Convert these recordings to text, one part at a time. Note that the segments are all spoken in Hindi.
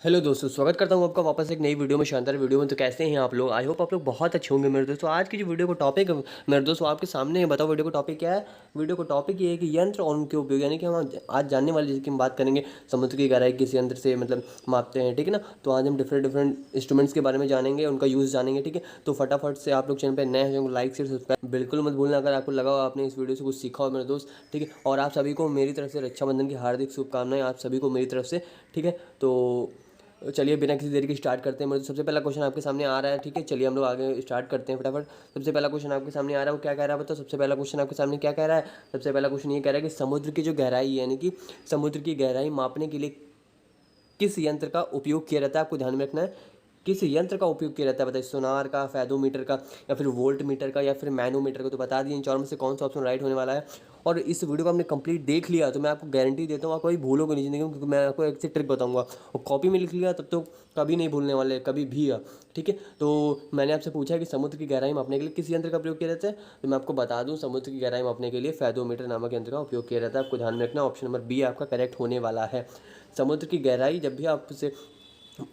हेलो दोस्तों, स्वागत करता हूँ आपका वापस एक नई वीडियो में, शानदार वीडियो में। तो कैसे हैं आप लोग? आई होप आप लोग बहुत अच्छे होंगे मेरे दोस्तों। आज की जो वीडियो को टॉपिक मेरे दोस्तों आपके सामने है। बताओ वीडियो को टॉपिक क्या है? वीडियो को टॉपिक ये है कि यंत्र और उनके उपयोग, यानी कि हम आज जानने वाले जिसकी हम बात करेंगे, समुद्र की गहराई किस यंत्र से मतलब मापते हैं, ठीक है ना। तो आज हम डिफरेंट डिफरेंट इंस्ट्रूमेंट्स के बारे में जानेंगे, उनका यूज़ जानेंगे, ठीक है। तो फटाफट से आप लोग चैनल पर नए हैं, लाइक शेयर सब्सक्राइब बिल्कुल मत भूलना। अगर आपको लगा हो आपने इस वीडियो से कुछ सीखा हो मेरे दोस्त, ठीक है। और आप सभी को मेरी तरफ से रक्षाबंधन की हार्दिक शुभकामनाएं, आप सभी को मेरी तरफ से, ठीक है। तो चलिए बिना किसी देरी के स्टार्ट करते हैं। मतलब सबसे पहला क्वेश्चन आपके सामने आ रहा है, ठीक है। चलिए हम लोग आगे स्टार्ट करते हैं फटाफट। सबसे पहला क्वेश्चन आपके सामने आ रहा है, वो क्या कह रहा है बताओ। सबसे पहला क्वेश्चन आपके सामने क्या कह रहा है? सबसे पहला क्वेश्चन ये कह रहा है कि समुद्र की जो गहराई है, यानी कि समुद्र की गहराई मापने के लिए किस यंत्र का उपयोग किया जाता है? आपको ध्यान में रखना है, किस यंत्र का उपयोग किया जाता है। बताइए, सोनार का, फैदोमीटर का, या फिर वोल्ट मीटर का, या फिर मैनोमीटर का। तो बता दिए इन चारों में से कौन सा ऑप्शन राइट होने वाला है। और इस वीडियो को आपने कंप्लीट देख लिया तो मैं आपको गारंटी देता हूँ आप कभी भूलोगे नहीं जिंदगी में, क्योंकि मैं आपको एक से ट्रिक बताऊंगा। और कॉपी में लिख लिया तब तो कभी नहीं भूलने वाले, कभी भी। ठीक है। तो मैंने आपसे पूछा कि समुद्र की गहराई मापने के लिए किस यंत्र का प्रयोग किया जाता है, तो मैं आपको बता दूं, समुद्र की गहराई मापने के लिए फैदोमीटर नामक यंत्र का उपयोग किया जाता है। आपको ध्यान में रखना, ऑप्शन नंबर बी आपका करेक्ट होने वाला है। समुद्र की गहराई जब भी आपसे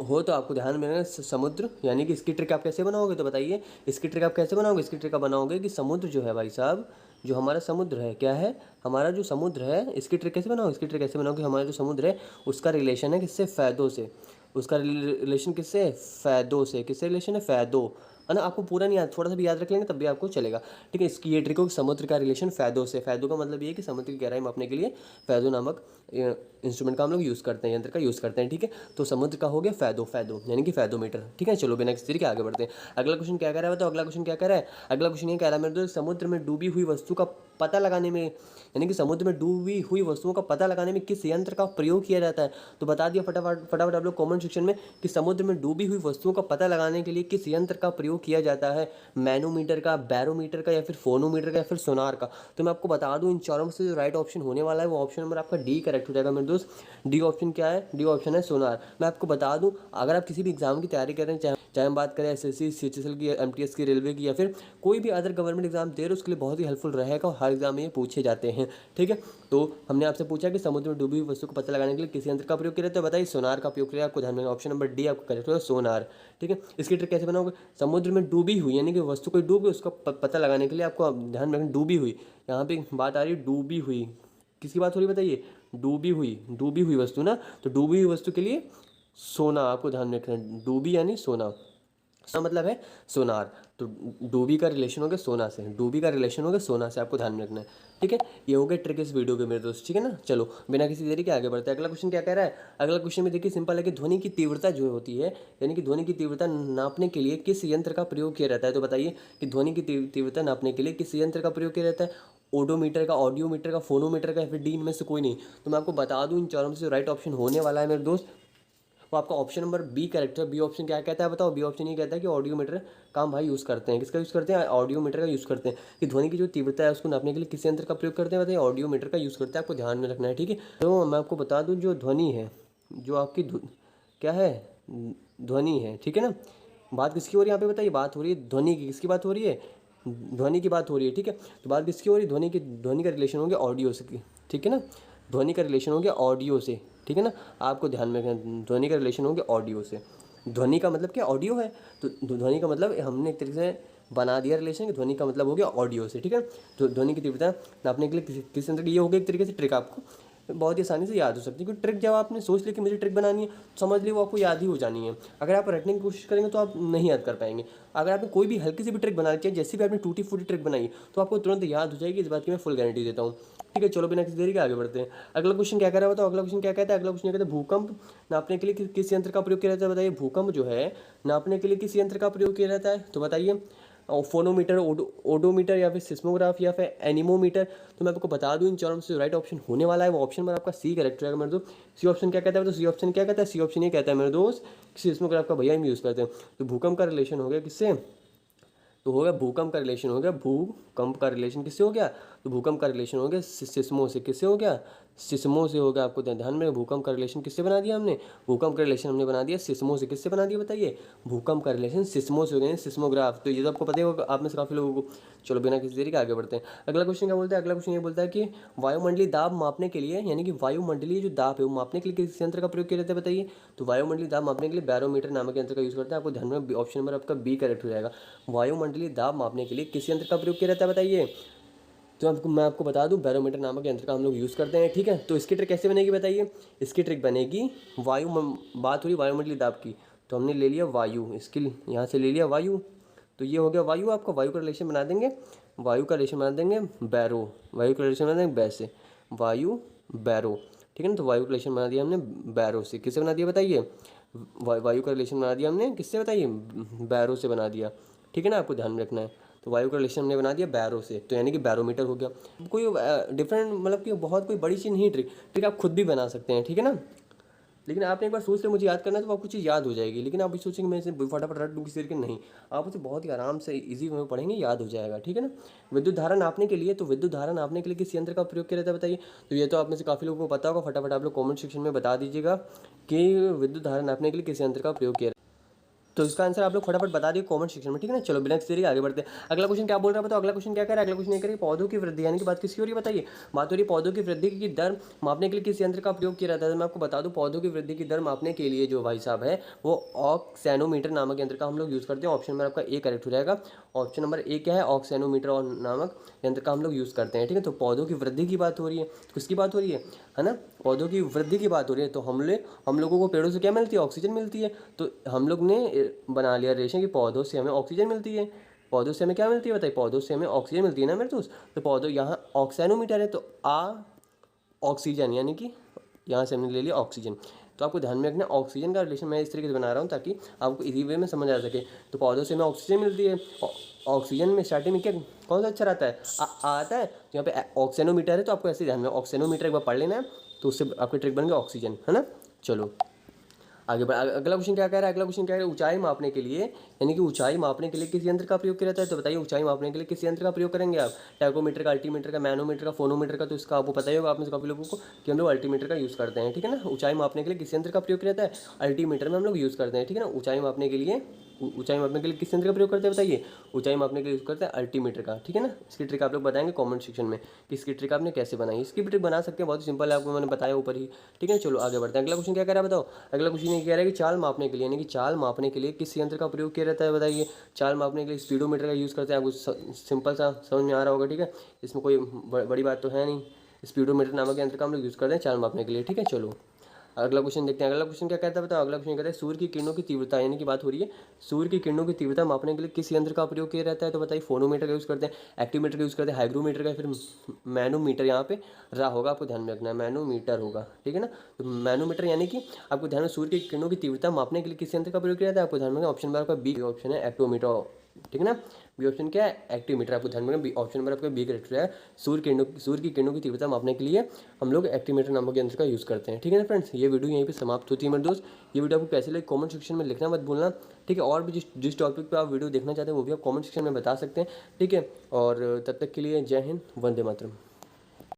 हो तो आपको ध्यान में रखना समुद्र, यानी कि इसकी ट्रिक आप कैसे बनाओगे, तो बताइए इसकी ट्रिक आप कैसे बनाओगे। इसकी ट्रिक आप बनाओगे कि समुद्र जो है भाई साहब, जो हमारा समुद्र है, क्या है हमारा जो समुद्र है, इसकी ट्रिक कैसे बनाओगे। इसकी ट्रिक कैसे बनाओगे, हमारा जो समुद्र है उसका रिलेशन है किससे? फ़ायदों से। उसका रिलेशन किससे? फ़ायदों से। किससे रिलेशन है? फ़ायदों, है ना। आपको पूरा नहीं याद, थोड़ा सा भी याद रख लेंगे तब भी आपको चलेगा, ठीक है। इसकी ये ट्रिक हो, समुद्र का रिलेशन फ़ायदों से। फ़ायदों का मतलब ये है कि समुद्र की गहराई मापने के लिए फ़ायदों नामक इंस्ट्रूमेंट का हम लोग यूज़ करते हैं, यंत्र का यूज़ करते हैं, ठीक है। तो समुद्र का हो गया फ़ायदों, फ़ायदों यानी कि फ़ायदोमीटर, ठीक है। चलो बिना किसी तरीके आगे बढ़ते हैं। अगला क्वेश्चन क्या कह रहा है बताओ। अगला क्वेश्चन क्या कह रहा है? अगला क्वेश्चन ये कह रहा है मेरे दोस्त, समुद्र में डूबी हुई वस्तु का पता लगाने में, यानी कि समुद्र में डूबी हुई वस्तुओं का पता लगाने में किस यंत्र का प्रयोग किया जाता है? तो बता दिया फटाफट फटाफट आप लोग कमेंट सेक्शन में कि समुद्र में डूबी हुई वस्तुओं का पता लगाने के लिए किस यंत्र का प्रयोग किया जाता है। मैनोमीटर का, बैरोमीटर का, या फिर फोनोमीटर का, या फिर सोनार का। तो मैं आपको बता दूं इन चारों में से जो राइट ऑप्शन होने वाला है वो ऑप्शन नंबर आपका डी करेक्ट हो जाएगा मेरे दोस्त। डी ऑप्शन क्या है? डी ऑप्शन है सोनार। मैं आपको बता दूं, अगर आप किसी भी एग्जाम की तैयारी कर रहे हैं, चाहे हम बात करें एसएससी, सीएचएसएल की, एमटीएस की, रेलवे की, या फिर कोई भी अदर गवर्नमेंट एग्जाम दे रहे हो, उसके लिए बहुत ही हेल्पफुल रहेगा और हर एग्जाम में ये पूछे जाते हैं, ठीक है। तो हमने आपसे पूछा कि समुद्र में डूबी हुई वस्तु को पता लगाने के लिए किस यंत्र का प्रयोग किया जाता है, बताइए सोनार का प्रयोग किया। आपको ध्यान में ऑप्शन नंबर डी आपको करेक्ट होगा, सोनार, ठीक है। इसकी ट्रिक कैसे बनाओगे? समुद्र में डूबी हुई, यानी कि वस्तु कोई डूब गई, उसका पता लगाने के लिए आपको ध्यान में रखना, डूबी हुई, यहाँ पे बात आ रही है डूबी हुई, किसकी बात हो रही है बताइए? डूबी हुई वस्तु ना। तो डूबी हुई वस्तु के लिए सोना, आपको ध्यान में रखना, डूबी यानी सोना, इसका मतलब है सोनार। तो डूबी का रिलेशन हो गया सोना से, डूबी का रिलेशन हो गया सोना से, आपको ध्यान में रखना है, ठीक है। ये हो गया ट्रिक इस वीडियो के मेरे दोस्त, ठीक है ना। चलो बिना किसी देरी के आगे बढ़ते हैं। अगला क्वेश्चन क्या कह रहा है? अगला क्वेश्चन में देखिए सिंपल है कि ध्वनि की तीव्रता जो होती है, यानी कि ध्वनि की तीव्रता नापने के लिए किस यंत्र का प्रयोग किया जाता है? तो बताइए कि ध्वनि की तीव्रता नापने के लिए किस यंत्र का प्रयोग किया जाता है? ओडोमीटर का, ऑडियोमीटर का, फोनोमीटर का, या फिर डी इनमें से कोई नहीं। तो मैं आपको बता दूं इन चारों में से राइट ऑप्शन होने वाला है मेरे दोस्त, वो आपका ऑप्शन नंबर बी करेक्ट है। बी ऑप्शन क्या कहता है बताओ? बी ऑप्शन ये कहता है कि ऑडियो मीटर का हम भाई यूज़ करते हैं। किसका यूज़ करते हैं? ऑडियो मीटर का यूज़ करते हैं। कि ध्वनि की जो तीव्रता है उसको नापने के लिए किस यंत्र का प्रयोग करते हैं बताइए? ऑडियो मीटर का यूज़ करते हैं, आपको ध्यान में रखना है, ठीक है। तो मैं आपको बता दूँ, जो ध्वनि है, जो आपकी क्या है, ध्वनि है, ठीक है ना। बात किसकी हो रही है यहाँ पे बताइए? बात हो रही है ध्वनि की। किसकी बात हो रही है? ध्वनि की बात हो रही है, ठीक है। तो बात किसकी हो रही है? ध्वनि की। ध्वनि का रिलेशन हो गया ऑडियो से, ठीक है ना। ध्वनि का रिलेशन हो गया ऑडियो से, ठीक है ना। आपको ध्यान में रखना, ध्वनि का रिलेशन हो गया ऑडियो से। ध्वनि का मतलब क्या? ऑडियो है। तो ध्वनि का मतलब हमने एक तरीके से बना दिया रिलेशन कि ध्वनि का मतलब हो गया ऑडियो से, ठीक है। तो ध्वनि की तीव्रता नापने के लिए किस यंत्र की, ये हो गया एक तरीके से ट्रिक, आपको बहुत ही आसानी से याद हो सकती है। क्योंकि ट्रिक जब आपने सोच लिया कि मुझे ट्रिक बनानी है, तो समझ ली वो आपको याद ही हो जानी है। अगर आप रटने की कोशिश करेंगे तो आप नहीं याद कर पाएंगे। अगर आपने कोई भी हल्की सी भी ट्रिक बनानी चाहिए, जैसे भी आपने टूटी फूटी ट्रिक बनाई, तो आपको तुरंत याद हो जाएगी। इस बात की मैं फुल गारंटी देता हूँ, ठीक है। चलो बिना किसी देरी के आगे बढ़ते हैं। अगला क्वेश्चन क्या कह रहा है बताओ। अगला क्वेश्चन क्या कहता है? अगला क्वेश्चन कहता है भूकंप नापने के लिए किस यंत्र का प्रयोग किया जाता है? बताइए भूकंप जो है नापने के लिए किस यंत्र का प्रयोग किया जाता है? तो बताइए फोनोमीटर, ओडोमीटर, या फिर सिस्मोग्राफ, या फिर एनीमोमीटर। तो मैं आपको बता दूं इन चारों में से राइट ऑप्शन होने वाला है वो ऑप्शन में आपका सी करेक्ट रहेगा मेरे दोस्त। सी ऑप्शन क्या कहता है? तो सी ऑप्शन क्या कहता है? सी ऑप्शन ये कहता है मेरे दोस्त सिस्मोग्राफ का भैया हम यूज़ करते हैं। तो भूकंप का रिलेशन हो गया किससे? तो हो गया भूकंप का रिलेशन हो गया, भूकंप का रिलेशन किससे हो गया? तो भूकंप का रिलेशन हो गया सिस्मो से। किससे हो गया? सिस्मो से हो गया। आपको ध्यान में, भूकंप का रिलेशन किससे बना दिया हमने? भूकंप का रिलेशन हमने बना दिया सिस्मो से। किससे बना दिया बताइए? भूकंप का रिलेशन सिस्मो से हो गया, सिस्मोग्राफ। तो ये तो आपको पता ही होगा, आप में से काफ़ी लोगों को। चलो बिना किसी देरी के आगे बढ़ते हैं। अगला क्वेश्चन क्या बोलता है? अगला क्वेश्चन ये बोलता है कि वायुमंडलीय दाब मापने के लिए, यानी कि वायुमंडलीय जो दाब है वो मापने के लिए किस यंत्र का प्रयोग किया जाता है बताइए? तो वायुमंडलीय दाब मापने के लिए बैरोमीटर नामक यंत्र का यूज़ करते हैं। आपको ध्यान में, ऑप्शन नंबर आपका बी करेक्ट हो जाएगा। वायुमंडलीय दाब मापने के लिए किस यंत्र का प्रयोग किया जाता है बताइए? तो मैं आपको बता दूं, बैरोमीटर नामक यंत्र का हम लोग यूज़ करते हैं। ठीक है, तो इसकी ट्रिक कैसे बनेगी बताइए? इसकी ट्रिक बनेगी, बात हुई वायुमंडलीय दाब की, तो हमने ले लिया वायु, इसकी यहाँ से ले लिया वायु, तो ये हो गया वायु। आपका वायु का रिलेशन बना देंगे, वायु का रिलेशन बना देंगे बैरो, वायु का रिलेशन बना देंगे बै से, वायु बैरो। ठीक है ना, तो वायु का रिलेशन बना दिया हमने बैरो से। किससे बना दिया बताइए? वायु का रिलेशन बना दिया हमने किससे बताइए? बैरो से बना दिया। ठीक है ना, आपको ध्यान में रखना है। तो वायु का रिलेशन हमने बना दिया बैरो से, तो यानी कि बैरोमीटर हो गया। कोई डिफरेंट, मतलब कि बहुत कोई बड़ी चीज़ नहीं, ट्रिक आप खुद भी बना सकते हैं। ठीक है ना, लेकिन आपने एक बार सोच लिया मुझे याद करना है, तो आपको चीज़ याद हो जाएगी। लेकिन आप भी सोचेंगे मैं इसे फटाफट रट दूँ किसी तरीके, नहीं, आप उसे बहुत ही आराम से इजी में पढ़ेंगे, याद हो जाएगा। ठीक है ना। विद्युत धारा नापने के लिए, तो विद्युत धारा नापने के लिए किस यंत्र का प्रयोग किया जाता है बताइए? तो ये तो आप में से काफ़ी लोगों को पता होगा, फटाफट आप लोग कॉमेंट सेक्शन में बता दीजिएगा कि विद्युत धारा नापने के लिए किस यंत्र का प्रयोग किया। तो इसका आंसर आप लोग फटाफट बता दिए कमेंट सेक्शन में। ठीक है ना, चलो बिना किसी देरी के आगे बढ़ते हैं। अगला क्वेश्चन क्या बोल रहा है बताओ? अगला क्वेश्चन क्या कह रहा है? अगला क्वेश्चन ये कह रहा है पौधों की वृद्धि, यानी कि बात किसकी हो रही है बताइए? बात हो रही है पौधों की वृद्धि की दर मापने के लिए किस यंत्र का प्रयोग किया जाता है? मैं आपको बता दूं, पौधों की वृद्धि की दर मापने के लिए जो भाई साहब है वो ऑक्सैनोमीटर नामक यंत्र का हम लोग यूज़ करते हैं। ऑप्शन नंबर आपका ए करेक्ट हो जाएगा। ऑप्शन नंबर ए क्या है? ऑक्सैनोमीटर नामक यंत्र का हम लोग यूज़ करते हैं। ठीक है, तो पौधों की वृद्धि की बात हो रही है, तो किसकी बात हो रही है ना? पौधों की वृद्धि की बात हो रही है। तो हम लोगों को पेड़ों से क्या मिलती है? ऑक्सीजन मिलती है। तो हम लोग ने बना लिया रिलेशन कि पौधों से हमें ऑक्सीजन मिलती है। पौधों से हमें क्या मिलती है बताइए? पौधों से हमें ऑक्सीजन मिलती है ना मेरे दोस्त। तो पौधों, यहाँ ऑक्सैनोमीटर है, तो ऑक्सीजन, यानी कि यहाँ से हमने ले लिया ऑक्सीजन। तो आपको ध्यान में रखना, ऑक्सीजन का रिलेशन मैं इस तरीके से बना रहा हूँ ताकि आपको इजी वे में समझ आ सके। तो पौधों से हमें ऑक्सीजन मिलती है। ऑक्सीजन में स्टार्टिंग में क्या, कौन सा अक्षर आता है? आता है। तो यहाँ पे ऑक्सीनोमीटर है, तो आपको ऐसे ध्यान में ऑक्सीनोमीटर एक बार पढ़ लेना है, तो उससे आपकी ट्रिक बन गई ऑक्सीजन, है ना। चलो आगे बढ़। अगला क्वेश्चन क्या कह रहा है? अगला क्वेश्चन क्या है? ऊंचाई मापने के लिए, यानी कि ऊंचाई मापने के लिए किस यंत्र का प्रयोग किया जाता है? तो बताइए ऊंचाई मापने के लिए किस यंत्र का प्रयोग करेंगे आप? टैकोमीटर का, अल्टीमीटर का, मैनोमीटर का, फोनोमीटर का। तो इसका आपको पता ही होगा, आप में से काफी लोगों को, कि हम लोग अल्टीमीटर का यूज़ करते हैं। ठीक है ना। ऊंचाई मापने के लिए किस यंत्र का प्रयोग किया जाता है? अल्टीमीटर में हम लोग यूज़ करते हैं। ठीक है ना। ऊंचाई मापने के लिए, ऊंचाई मापने के लिए किस यंत्र का प्रयोग करते हैं बताइए? ऊंचाई मापने के लिए यूज़ करते हैं अल्टीमीटर का। ठीक है ना। इसकी ट्रिक आप लोग बताएंगे कमेंट सेक्शन में कि इसकी ट्रिक आपने कैसे बनाई। इसकी भी ट्रिक बना सकते हैं, बहुत ही सिंपल है, आपको मैंने बताया ऊपर ही। ठीक है, चलो आगे बढ़ते हैं। अगला क्वेश्चन क्या कह रहा है बताओ? अगला क्वेश्चन ये कह रहा है कि चाल मापने के लिए, यानी कि चाल मापने के लिए किस यंत्र का प्रयोग किया जाता है बताइए? चाल मापने के लिए स्पीडोमीटर का यूज़ करते हैं। आपको सिंपल सा समझ में आ रहा होगा। ठीक है, इसमें कोई बड़ी बात तो है नहीं। स्पीडोमीटर नामक यंत्र का हम लोग यूज़ करते हैं चाल मापने के लिए। ठीक है, चलो अगला क्वेश्चन देखते हैं। अगला क्वेश्चन क्या कहता है बताओ? अगला क्वेश्चन कहता है सूर्य की किरणों की तीव्रता, यानी कि बात हो रही है सूर्य की किरणों की तीव्रता मापने के लिए किस यंत्र का प्रयोग किया जाता है? तो बताइए फोनोमीटर का यूज़ करते हैं, एक्टीमीटर का यूज़ करते हैं, हाइग्रोमीटर का, फिर मैनोमीटर। यहाँ पे रा होगा, आपको ध्यान में रखना है, मैनोमीटर होगा। ठीक है ना। तो मैनोमीटर यानी कि आपको ध्यान में, सूर्य की किरणों की तीव्रता मापने के लिए किस यंत्र का प्रयोग किया जाता है? आपको ध्यान में रखना, ऑप्शन नंबर आपका बी ऑप्शन है, एक्टोमीटर। ठीक है ना। बी ऑप्शन क्या है? एक्टीमीटर। आपको ध्यान में रखना, ऑप्शन नंबर आपका बी करेक्ट है। सूर्य की किरणों की तीव्रता मापने के लिए हम लोग एक्टीमीटर नामक यंत्र का यूज़ करते हैं। ठीक है ना फ्रेंड्स, ये वीडियो यहीं पे समाप्त होती है मेरे दोस्त। ये वीडियो आपको कैसे लगी कमेंट सेक्शन में लिखना मत भूलना। ठीक है, और भी जिस टॉपिक पे आप वीडियो देखना चाहते हैं वो भी आप कमेंट सेक्शन में बता सकते हैं। ठीक है, और तब तक के लिए जय हिंद, वंदे मातरम।